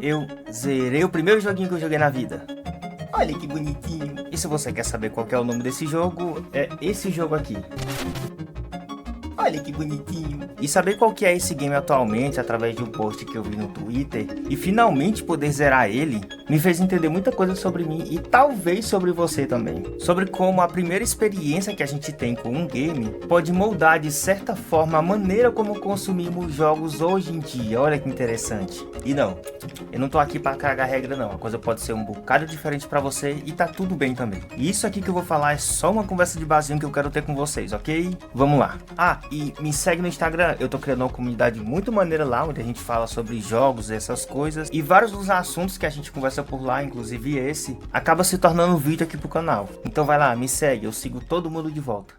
Eu zerei o primeiro joguinho que eu joguei na vida. Olha que bonitinho. E se você quer saber qual que é o nome desse jogo, é esse jogo aqui. Olha que bonitinho. E saber qual que é esse game atualmente através de um post que eu vi no Twitter e finalmente poder zerar ele, me fez entender muita coisa sobre mim e talvez sobre você também. Sobre como a primeira experiência que a gente tem com um game pode moldar de certa forma a maneira como consumimos jogos hoje em dia. Olha que interessante. E não, eu não tô aqui para cagar regra não. A coisa pode ser um bocado diferente para você e tá tudo bem também. E isso aqui que eu vou falar é só uma conversa de barzinho que eu quero ter com vocês, ok? Vamos lá. Ah, e me segue no Instagram, eu tô criando uma comunidade muito maneira lá, onde a gente fala sobre jogos e essas coisas. E vários dos assuntos que a gente conversa por lá, inclusive esse, acaba se tornando vídeo aqui pro canal. Então vai lá, me segue, eu sigo todo mundo de volta.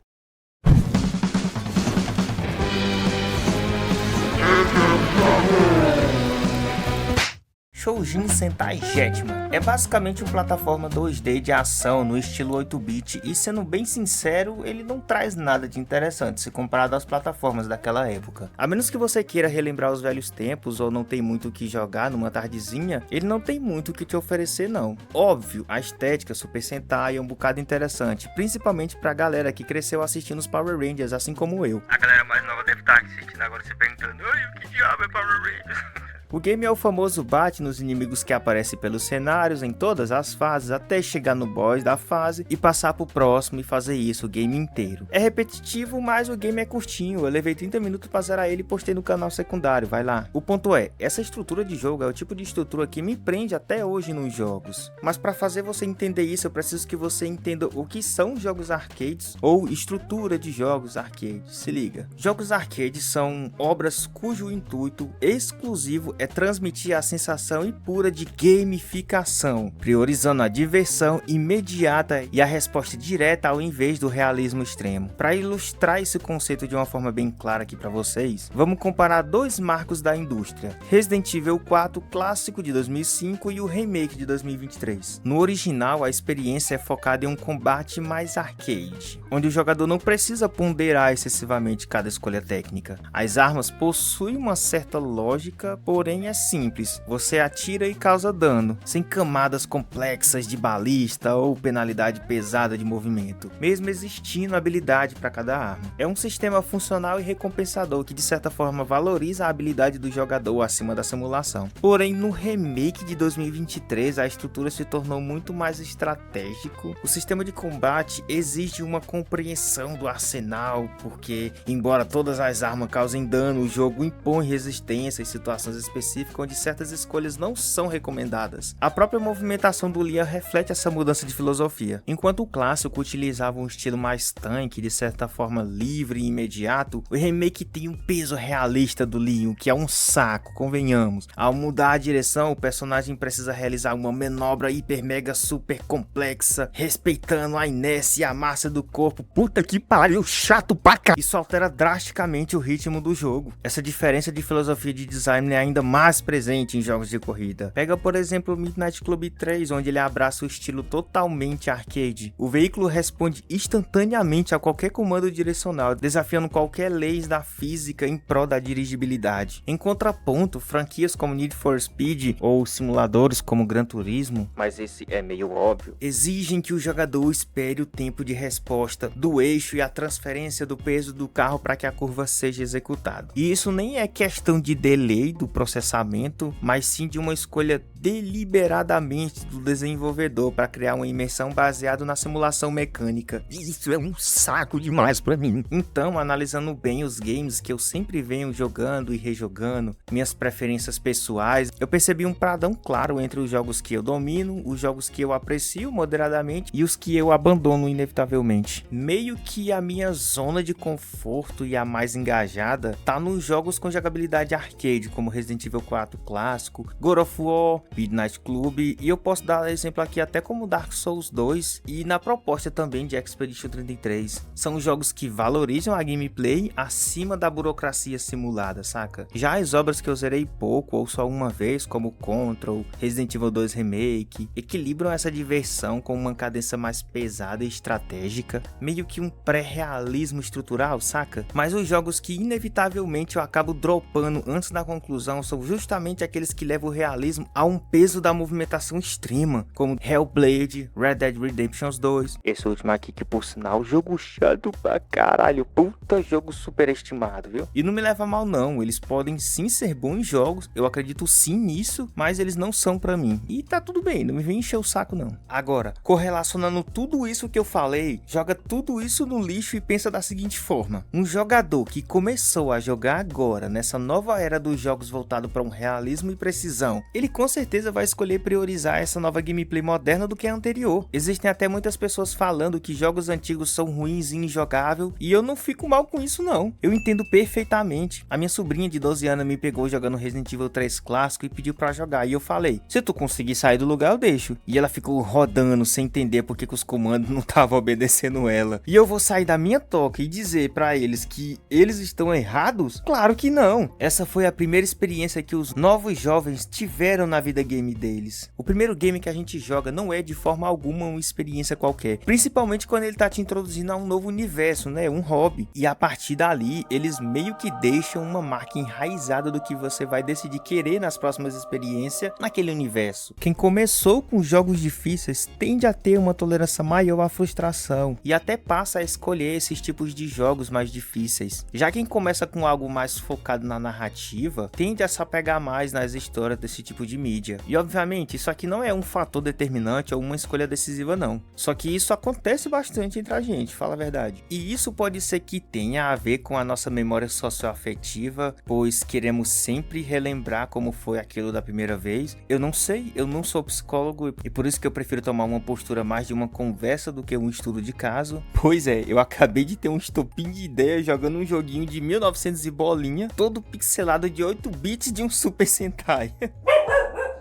Shojin Sentai Jetman é basicamente uma plataforma 2D de ação no estilo 8-bit e, sendo bem sincero, ele não traz nada de interessante se comparado às plataformas daquela época. A menos que você queira relembrar os velhos tempos ou não tem muito o que jogar numa tardezinha, ele não tem muito o que te oferecer não. Óbvio, a estética Super Sentai é um bocado interessante, principalmente pra galera que cresceu assistindo os Power Rangers, assim como eu. A galera mais nova deve estar assistindo agora se perguntando: "Oi, o que diabo é Power Rangers?" O game é o famoso bate nos inimigos que aparecem pelos cenários em todas as fases até chegar no boss da fase e passar pro próximo e fazer isso o game inteiro. É repetitivo, mas o game é curtinho, eu levei 30 minutos pra zerar ele e postei no canal secundário, vai lá. O ponto é, essa estrutura de jogo é o tipo de estrutura que me prende até hoje nos jogos. Mas pra fazer você entender isso, eu preciso que você entenda o que são jogos arcades ou estrutura de jogos arcades, se liga. Jogos arcades são obras cujo intuito exclusivo é transmitir a sensação pura de gamificação, priorizando a diversão imediata e a resposta direta ao invés do realismo extremo. Para ilustrar esse conceito de uma forma bem clara aqui para vocês, vamos comparar dois marcos da indústria: Resident Evil 4 clássico de 2005 e o remake de 2023. No original, a experiência é focada em um combate mais arcade, onde o jogador não precisa ponderar excessivamente cada escolha técnica. As armas possuem uma certa lógica, porém é simples, você atira e causa dano, sem camadas complexas de balista ou penalidade pesada de movimento, mesmo existindo habilidade para cada arma. É um sistema funcional e recompensador que de certa forma valoriza a habilidade do jogador acima da simulação. Porém, no remake de 2023, a estrutura se tornou muito mais estratégico. O sistema de combate exige uma compreensão do arsenal, porque embora todas as armas causem dano, o jogo impõe resistência em situações específicas onde certas escolhas não são recomendadas. A própria movimentação do Leon reflete essa mudança de filosofia. Enquanto o clássico utilizava um estilo mais tanque, de certa forma livre e imediato, o remake tem um peso realista do Leon, que é um saco, convenhamos. Ao mudar a direção, o personagem precisa realizar uma manobra hiper mega super complexa, respeitando a inércia e a massa do corpo. Puta que pariu, chato pra cá! Isso altera drasticamente o ritmo do jogo. Essa diferença de filosofia de design é ainda mais presente em jogos de corrida. Pega por exemplo o Midnight Club 3, onde ele abraça o estilo totalmente arcade. O veículo responde instantaneamente a qualquer comando direcional, desafiando qualquer lei da física em prol da dirigibilidade. Em contraponto, franquias como Need for Speed ou simuladores como Gran Turismo, mas esse é meio óbvio, exigem que o jogador espere o tempo de resposta do eixo e a transferência do peso do carro para que a curva seja executada. E isso nem é questão de delay do processamento, mas sim de uma escolha deliberadamente do desenvolvedor para criar uma imersão baseada na simulação mecânica. Isso é um saco demais para mim. Então, analisando bem os games que eu sempre venho jogando e rejogando, minhas preferências pessoais, eu percebi um padrão claro entre os jogos que eu domino, os jogos que eu aprecio moderadamente e os que eu abandono inevitavelmente. Meio que a minha zona de conforto e a mais engajada tá nos jogos com jogabilidade arcade, como Resident Evil 4 clássico, God of War, Midnight Club, e eu posso dar exemplo aqui até como Dark Souls 2 e na proposta também de Expedition 33. São jogos que valorizam a gameplay acima da burocracia simulada, saca? Já as obras que eu zerei pouco ou só uma vez, como Control, Resident Evil 2 Remake, equilibram essa diversão com uma cadência mais pesada e estratégica, meio que um pré-realismo estrutural, saca? Mas os jogos que inevitavelmente eu acabo dropando antes da conclusão são justamente aqueles que levam o realismo a um peso da movimentação extrema, como Hellblade, Red Dead Redemption 2. Esse último aqui que, por sinal, jogo chato pra caralho, puta jogo superestimado, viu? E não me leva a mal não, eles podem sim ser bons jogos, eu acredito sim nisso, mas eles não são pra mim. E tá tudo bem, não me vem encher o saco não. Agora, correlacionando tudo isso que eu falei, joga tudo isso no lixo e pensa da seguinte forma: um jogador que começou a jogar agora, nessa nova era dos jogos voltado para um realismo e precisão, ele com certeza vai escolher priorizar essa nova gameplay moderna do que a anterior. Existem até muitas pessoas falando que jogos antigos são ruins e injogáveis, e eu não fico mal com isso não. Eu entendo perfeitamente. A minha sobrinha de 12 anos me pegou jogando Resident Evil 3 clássico e pediu pra jogar, e eu falei: se tu conseguir sair do lugar eu deixo. E ela ficou rodando sem entender porque que os comandos não estavam obedecendo ela. E eu vou sair da minha toca e dizer pra eles que eles estão errados? Claro que não. Essa foi a primeira experiência que os novos jovens tiveram na vida game deles. O primeiro game que a gente joga não é de forma alguma uma experiência qualquer, principalmente quando ele tá te introduzindo a um novo universo, né, um hobby. E a partir dali, eles meio que deixam uma marca enraizada do que você vai decidir querer nas próximas experiências naquele universo. Quem começou com jogos difíceis tende a ter uma tolerância maior à frustração e até passa a escolher esses tipos de jogos mais difíceis. Já quem começa com algo mais focado na narrativa tende a se apegar mais nas histórias desse tipo de mídia. E obviamente isso aqui não é um fator determinante ou uma escolha decisiva não. Só que isso acontece bastante entre a gente, fala a verdade. E isso pode ser que tenha a ver com a nossa memória socioafetiva, pois queremos sempre relembrar como foi aquilo da primeira vez. Eu não sei, eu não sou psicólogo e por isso que eu prefiro tomar uma postura mais de uma conversa do que um estudo de caso. Pois é, eu acabei de ter um estopim de ideia jogando um joguinho de 1900 e bolinha, todo pixelado de 8 bits de um Super Sentai.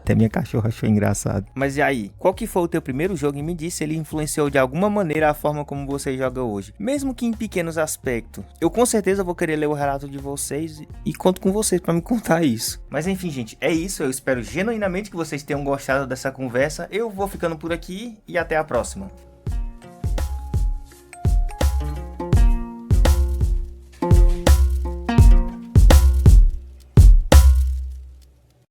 Até minha cachorra achou engraçado. Mas e aí? Qual que foi o teu primeiro jogo e me diz se ele influenciou de alguma maneira a forma como você joga hoje? Mesmo que em pequenos aspectos. Eu com certeza vou querer ler o relato de vocês e conto com vocês pra me contar isso. Mas enfim, gente, é isso. Eu espero genuinamente que vocês tenham gostado dessa conversa. Eu vou ficando por aqui e até a próxima.